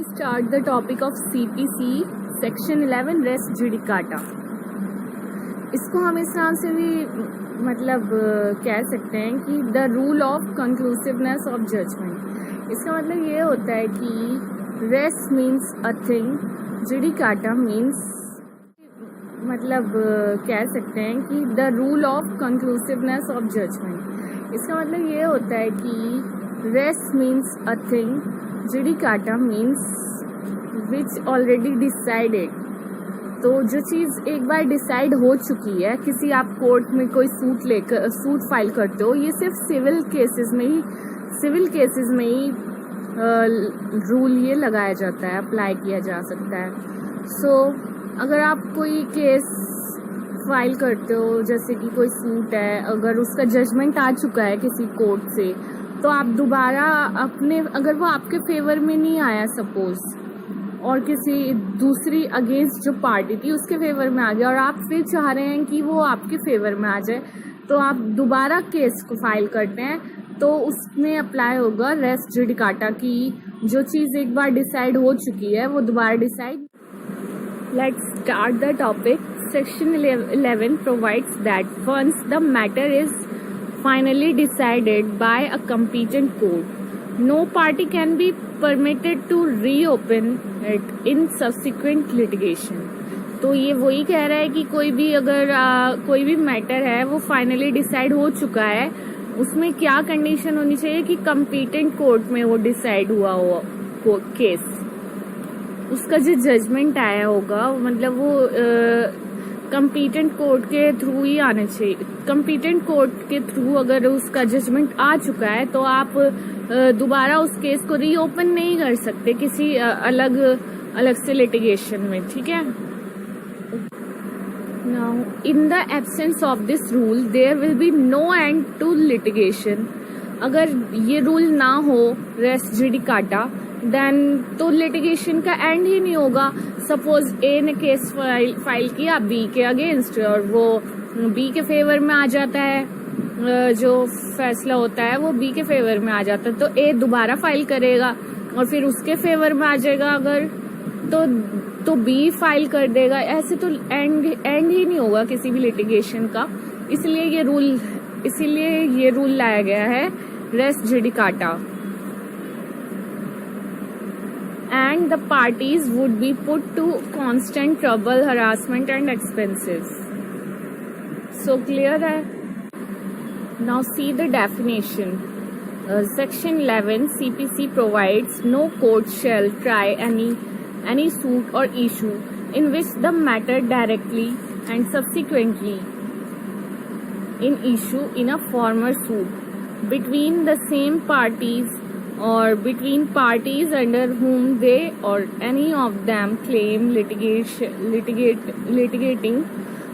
start the topic of CPC section 11 res judicata। इसको हम इस नाम से भी कह सकते हैं कि the rule of conclusiveness of judgment. इसका मतलब ये होता है कि res means a thing, judicata means कह सकते हैं कि the rule of conclusiveness of judgment. इसका मतलब ये होता है कि res means a thing, judicata means which already decided. तो जो चीज़ एक बार डिसाइड हो चुकी है, किसी आप कोर्ट में कोई सूट फाइल करते हो, ये सिर्फ सिविल केसेस में ही रूल ये लगाया जाता है, अप्लाई किया जा सकता है। सो अगर आप कोई केस फाइल करते हो, जैसे कि कोई सूट है, अगर उसका जजमेंट आ चुका है किसी कोर्ट से, तो आप दोबारा अगर वो आपके फेवर में नहीं आया सपोज, और किसी दूसरी अगेंस्ट जो पार्टी थी उसके फेवर में आ गया, और आप फिर चाह रहे हैं कि वो आपके फेवर में आ जाए, तो आप दोबारा केस को फाइल करते हैं, तो उसमें अप्लाई होगा रेस जुडिकाटा की जो चीज़ एक बार डिसाइड हो चुकी है वो दोबारा decide. Let's start the topic. Section 11 provides that once the matter is finally decided by a competent court, no party can be permitted to reopen it in subsequent litigation। तो ये वही कह रहा है कि कोई भी मैटर है वो फाइनली डिसाइड हो चुका है, उसमें क्या कंडीशन होनी चाहिए कि कंपीटेंट कोर्ट में वो डिसाइड हुआ हो केस, उसका जो जजमेंट आया होगा वो कंपीटेंट कोर्ट के थ्रू ही आना चाहिए। कंपीटेंट कोर्ट के थ्रू अगर उसका जजमेंट आ चुका है तो आप दोबारा उस केस को रीओपन नहीं कर सकते किसी अलग से लिटिगेशन में, ठीक है। Now, in the absence of this rule, there will be no end to litigation। अगर ये रूल ना हो रेस जुडिकाटा, देन तो लिटिगेशन का एंड ही नहीं होगा। सपोज ए ने केस फाइल किया बी के अगेंस्ट, और वो बी के फेवर में आ जाता है, जो फैसला होता है वो बी के फेवर में आ जाता है, तो ए दोबारा फाइल करेगा और फिर उसके फेवर में आ जाएगा, अगर तो बी फाइल कर देगा। ऐसे तो एंड ही नहीं होगा किसी भी लिटिगेशन का। इसलिए ये रूल लाया गया है res judicata. And the parties would be put to constant trouble, harassment and expenses. So clear है। Now see the definition. Section 11 CPC provides no court shall try any suit or issue in which the matter directly and subsequently in issue in a former suit between the same parties or between parties under whom they or any of them claim litigating।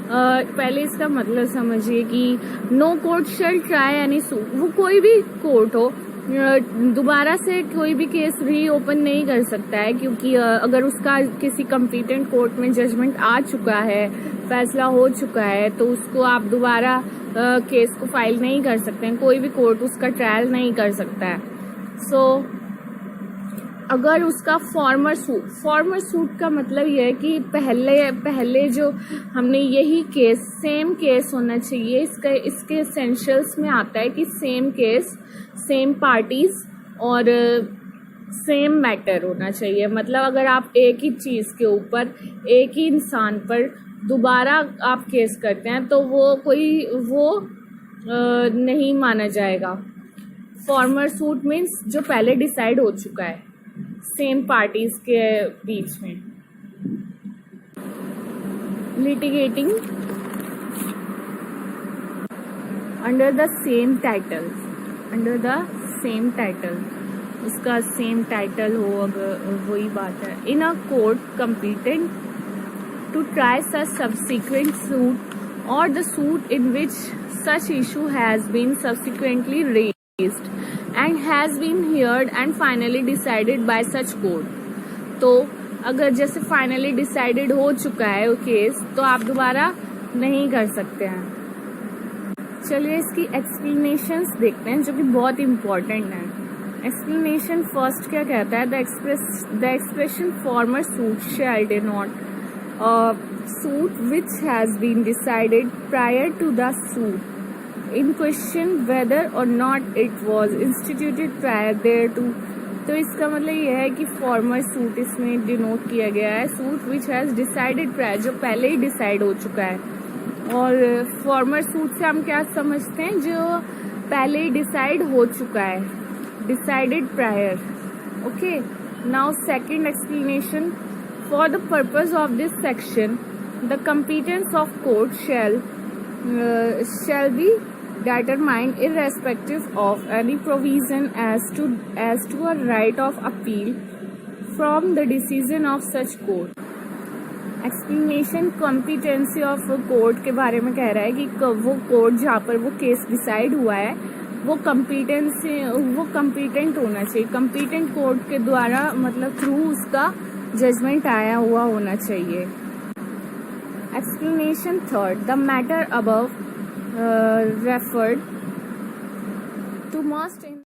पहले इसका मतलब समझिए कि no court shall try any suit, वो कोई भी court हो दोबारा से कोई भी केस रीओपन नहीं कर सकता है, क्योंकि अगर उसका किसी कंपीटेंट कोर्ट में जजमेंट आ चुका है, फैसला हो चुका है, तो उसको आप दोबारा केस को फाइल नहीं कर सकते हैं, कोई भी कोर्ट उसका ट्रायल नहीं कर सकता है। सो अगर उसका फॉर्मर सूट का मतलब यह है कि पहले जो हमने यही केस, सेम केस होना चाहिए। इसके एसेंशियल्स में आता है कि सेम केस, सेम पार्टीज और सेम मैटर होना चाहिए। मतलब अगर आप एक ही चीज़ के ऊपर एक ही इंसान पर दोबारा आप केस करते हैं तो वो नहीं माना जाएगा। फॉर्मर सूट मीन्स जो पहले डिसाइड हो चुका है सेम पार्टीज के बीच में। Litigating under the same title, उसका सेम टाइटल हो, अगर वही बात है। In a court competent to try such subsequent suit or the suit in which such issue has been subsequently raised and has been heard and finally decided by such court। तो अगर जैसे finally decided हो चुका है वो case, तो आप दोबारा नहीं कर सकते हैं। चलिए इसकी एक्सप्लेनेशंस देखते हैं जो कि बहुत इम्पोर्टेंट है। एक्सप्लेनेशन फर्स्ट क्या कहता है, the expression former suit shall denote suit which has been decided prior to the suit in question whether or not it was instituted prior thereto. तो इसका मतलब यह है कि फॉर्मर सूट इसमें डिनोट किया गया है, suit which has decided prior, जो पहले ही डिसाइड हो चुका है। और फॉर्मर सूट से हम क्या समझते हैं, जो पहले ही डिसाइड हो चुका है, decided prior. Okay, now second explanation, for the purpose of this section the competence of court shall be determined irrespective of any provision as to a right of appeal from the decision of such court। Explanation competency of court के बारे में कह रहा है कि वो court जहाँ पर वो केस डिसाइड हुआ है वो कम्पिटेंट होना चाहिए, कम्पिटेंट कोर्ट के द्वारा मतलब थ्रू उसका जजमेंट आया हुआ होना चाहिए। Explanation third, the matter above referred to must